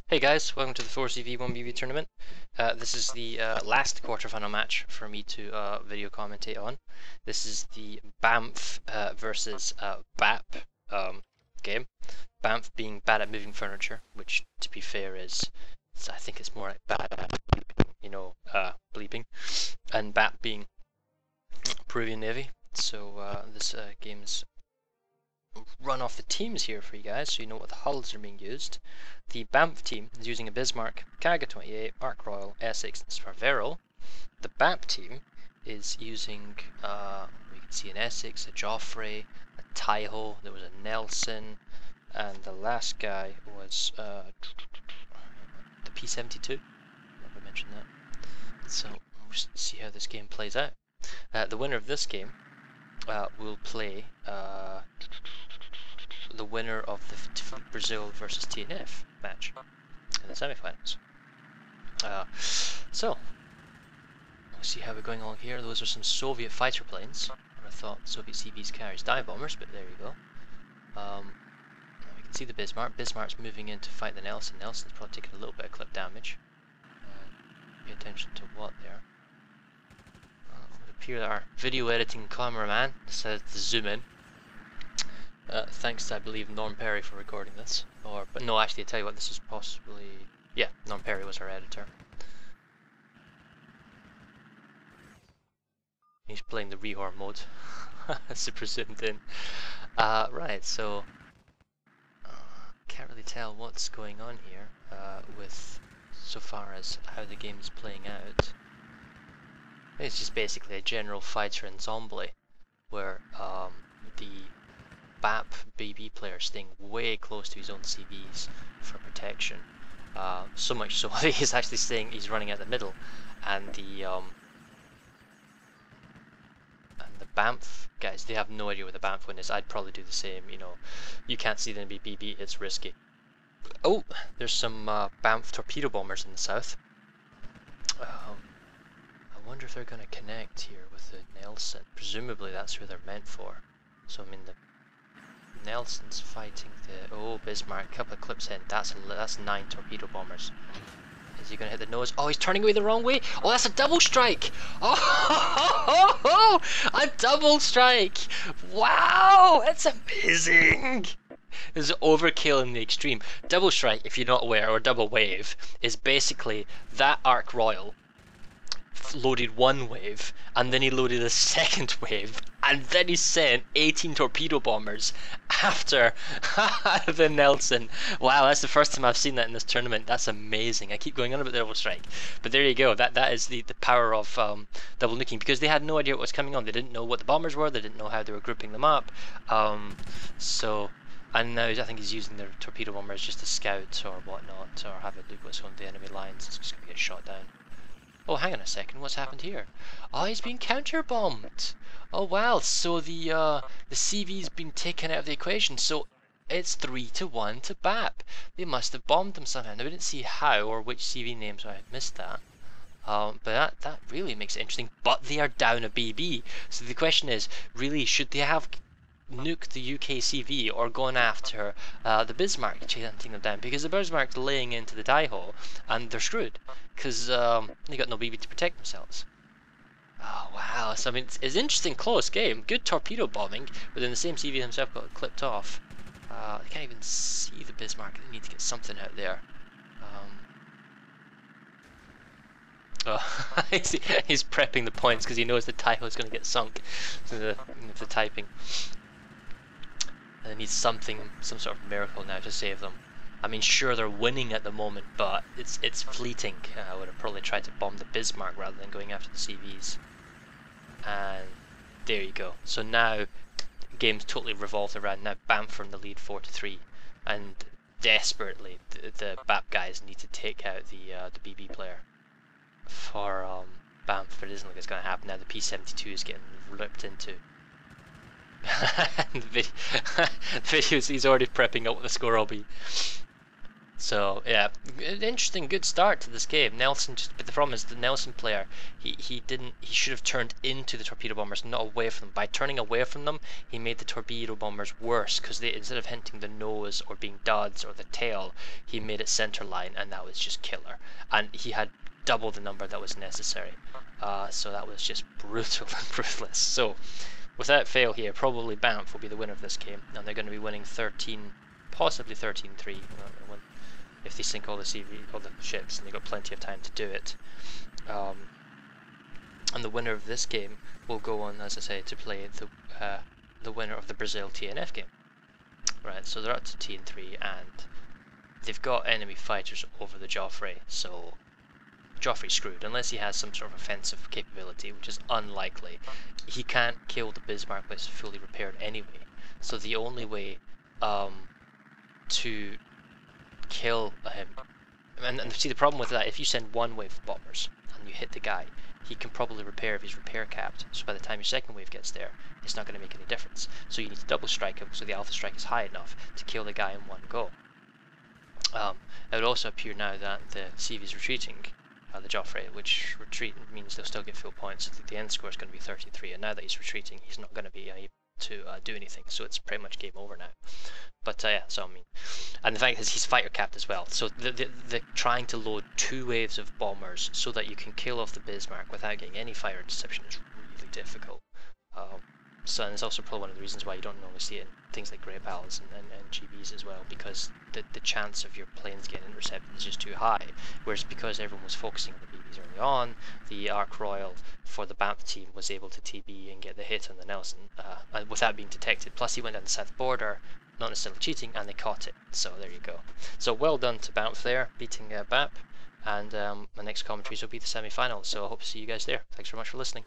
Hey guys, welcome to the 4CV1BB tournament. This is the last quarterfinal match for me to video commentate on. This is the BAMF versus BAP game. BAMF being bad at moving furniture, which to be fair is, I think it's more like bad at bleeping, bleeping, and BAP being Peruvian Navy. So this game is run off the teams here for you guys so you know what the hulls are being used. The BAMF team is using a Bismarck, Kaga 28, Ark Royal, Essex, and Sparvero. The BAP team is using, we can see an Essex, a Joffrey, a Taiho, there was a Nelson, and the last guy was the P72. Never mentioned that. So we'll just see how this game plays out. The winner of this game will play the winner of the Brazil versus TNF match in the semi-finals. So we'll see how we're going on here. Those are some Soviet fighter planes. I thought Soviet CVs carries dive bombers, but there you go. We can see the Bismarck. Bismarck's moving in to fight the Nelson. Nelson's probably taking a little bit of clip damage. Pay attention to what there. It would appear that our video editing cameraman decided to zoom in. Thanks to, I believe, Norm Perry for recording this. But no, actually, I tell you what, this is possibly... Yeah, Norm Perry was our editor. He's playing the rehor mode, super zoomed in. Right, so... can't really tell what's going on here with so far as how the game is playing out. It's just basically a general fighter ensemble where the BAP BB player staying way close to his own CVs for protection. So much so that he's actually saying he's running out the middle, and the BAMF guys, they have no idea where the BAMF win is. I'd probably do the same. You can't see them be BB, it's risky. Oh, there's some BAMF torpedo bombers in the south. I wonder if they're going to connect here with the Nelson. Presumably that's who they're meant for. So I mean the Nelson's fighting the... Oh, Bismarck, a couple of clips in. That's 9 torpedo bombers. Is he going to hit the nose? Oh, he's turning away the wrong way. Oh, that's a double strike. Oh, a double strike. Wow, that's amazing. This is overkill in the extreme. Double strike, if you're not aware, or double wave, is basically that Ark Royal loaded one wave, and then he loaded a second wave, and then he sent 18 torpedo bombers after the Nelson. Wow, that's the first time I've seen that in this tournament. That's amazing. I keep going on about the double strike, but there you go. That is the power of double nuking, because they had no idea what was coming on. They didn't know what the bombers were. They didn't know how they were grouping them up. And now I think he's using the torpedo bombers just to scout or whatnot, or have a look what's on the enemy lines. It's just going to get shot down. Oh, hang on a second, what's happened here? Oh, he's been counter-bombed! Oh wow, so the CV's been taken out of the equation, so it's 3-1 to BAP. They must have bombed him somehow. Now, we didn't see how or which CV name, so I missed that. But that really makes it interesting. But they are down a BB, so the question is, really, should they have nuked the UK CV or gone after the Bismarck, hunting them down? Because the Bismarck's laying into the Taiho, and they're screwed, because they got no BB to protect themselves. Oh wow, so I mean, it's an interesting close game. Good torpedo bombing, but then the same CV himself got clipped off. I can't even see the Bismarck. They need to get something out there. Oh, he's prepping the points because he knows the Taiho is going to get sunk to the typing. And they need some sort of miracle now to save them. I mean, sure, they're winning at the moment, but it's fleeting. I would have probably tried to bomb the Bismarck rather than going after the CVs. And there you go. So now the game's totally revolved around now BAMF from the lead 4-3, and desperately the BAP guys need to take out the BB player for BAMF, but it doesn't look like it's going to happen now. The P72 is getting ripped into. The videos, he's already prepping up what the score will be. So yeah, interesting, good start to this game. Nelson but the problem is the Nelson player, he should have turned into the torpedo bombers, not away from them. By turning away from them, he made the torpedo bombers worse, because they, instead of hitting the nose or being duds or the tail, he made it center line, and that was just killer. And he had double the number that was necessary. So that was just brutal and ruthless. So without fail here, probably BAMF will be the winner of this game, and they're going to be winning 13, possibly 13-3. If they sink all the ships, and they've got plenty of time to do it. And the winner of this game will go on, as I say, to play the winner of the Brazil TNF game. Right, so they're up to T3, and they've got enemy fighters over the Joffrey, so Joffrey's screwed, unless he has some sort of offensive capability, which is unlikely. He can't kill the Bismarck when it's fully repaired anyway, so the only way to kill him, and see the problem with that, if you send one wave of bombers and you hit the guy, he can probably repair if he's repair capped, so by the time your second wave gets there, it's not going to make any difference. So you need to double strike him so the alpha strike is high enough to kill the guy in one go. It would also appear now that the CV is retreating, the Joffrey, which retreat means they'll still get full points, so the end score is going to be 33, and now that he's retreating, he's not going to be able to do anything, so it's pretty much game over now. But yeah, so I mean, and the fact is he's fighter capped as well, so the trying to load 2 waves of bombers so that you can kill off the Bismarck without getting any fire interception is really difficult. So, and it's also probably one of the reasons why you don't normally see it in things like Grey Pals and GBs as well, because the chance of your planes getting intercepted is just too high. Whereas because everyone was focusing on the BBs early on, the Ark Royal for the BAMF team was able to TB and get the hit on the Nelson without being detected. Plus he went down the south border, not necessarily cheating, and they caught it. So there you go. So well done to BAMF there, beating BAP. And my next commentaries will be the semi-finals, so I hope to see you guys there. Thanks very much for listening.